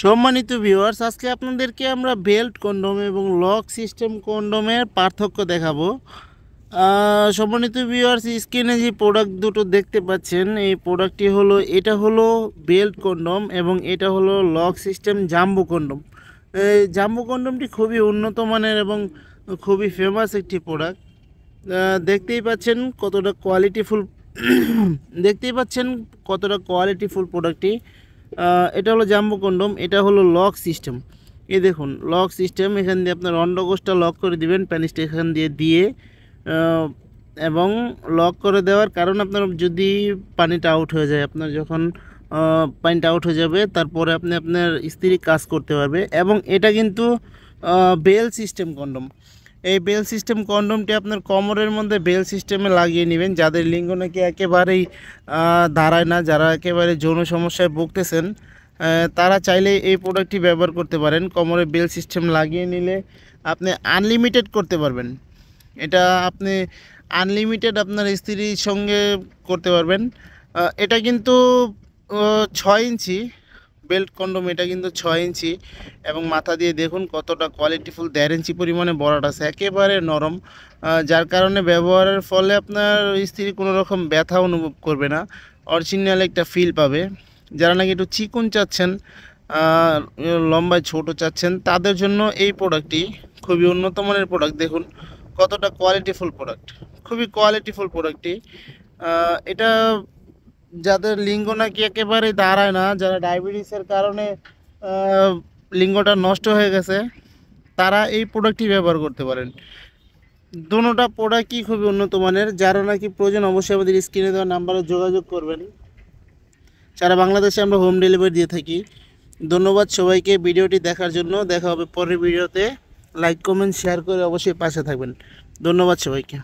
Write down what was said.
সম্মানিত ভিউয়ার্স, আজকে আপনাদেরকে আমরা বেল্ট কন্ডোম এবং লক সিস্টেম কন্ডোমের পার্থক্য দেখাবো। সম্মানিত ভিউয়ার্স, স্ক্রিনে যে প্রোডাক্ট দুটো দেখতে পাচ্ছেন, এই প্রোডাক্টটি হলো, এটা হলো বেল্ট কন্ডোম এবং এটা হলো লক সিস্টেম জাম্বো কন্ডোম। এই জাম্বো কন্ডোমটি খুবই উন্নত মানের এবং খুবই ফেমাস একটি প্রোডাক্ট। দেখতেই পাচ্ছেন কতটা কোয়ালিটিফুল দেখতেই পাচ্ছেন কতটা কোয়ালিটিফুল প্রোডাক্টটি। এটা হলো জাম্বো কন্ডোম, এটা হলো লক সিস্টেম। এই দেখুন লক সিস্টেম, এখান দিয়ে আপনার অন্ডকোষটা লক করে দিবেন প্যানিসটা এখান দিয়ে এবং লক করে দেওয়ার কারণ আপনার যদি পানিটা আউট হয়ে যায়, আপনার যখন পানিটা আউট হয়ে যাবে তারপরে আপনি আপনার স্ত্রী কাজ করতে পারবে। এবং এটা কিন্তু বেল সিস্টেম কন্ডোম। এই বেল সিস্টেম কন্ডোমটি আপনার কোমরের মধ্যে বেল সিস্টেমে লাগিয়ে নেবেন যাদের লিঙ্গ নাকি একেবারেই দাঁড়ায় না, যারা একেবারে যৌন সমস্যায় ভুগতেছেন, তারা চাইলে এই প্রোডাক্টটি ব্যবহার করতে পারেন। কোমরে বেল সিস্টেম লাগিয়ে নিলে আপনি আনলিমিটেড করতে পারবেন। এটা আপনি আনলিমিটেড আপনার স্ত্রীর সঙ্গে করতে পারবেন। এটা কিন্তু 6 ইঞ্চি বেল্ট কন্ডোম, এটা কিন্তু 6 ইঞ্চি এবং মাথা দিয়ে দেখুন কতটা কোয়ালিটিফুল, 1.5 ইঞ্চি পরিমাণে বড়াটা আছে, একেবারে নরম, যার কারণে ব্যবহারের ফলে আপনার স্ত্রী কোনো রকম ব্যথা অনুভব করবে না, অরিজিনাল একটা ফিল পাবে। যারা নাকি একটু চিকন চাচ্ছেন, লম্বায় ছোট চাচ্ছেন, তাদের জন্য এই প্রোডাক্টটি খুবই উন্নত মানের প্রোডাক্ট। দেখুন কতটা কোয়ালিটিফুল প্রোডাক্ট, খুবই কোয়ালিটিফুল প্রোডাক্টটি। এটা যাদের লিঙ্গ নাকি একেবারে দাঁড়ায় না, যারা ডায়াবেটিসের কারণে লিঙ্গটা নষ্ট হয়ে গেছে, তারা এই প্রোডাক্টটি ব্যবহার করতে পারেন। দুটোটা প্রোডাক্টই খুবই উন্নত মানের। যারা নাকি প্রয়োজন অবশ্যই আমাদের স্ক্রিনে দেওয়া নাম্বারে যোগাযোগ করবেন। সারা বাংলাদেশে আমরা হোম ডেলিভারি দিয়ে থাকি। ধন্যবাদ সবাইকে ভিডিওটি দেখার জন্য। দেখা হবে পরের ভিডিওতে। লাইক কমেন্ট শেয়ার করে অবশ্যই পাশে থাকবেন। ধন্যবাদ সবাইকে।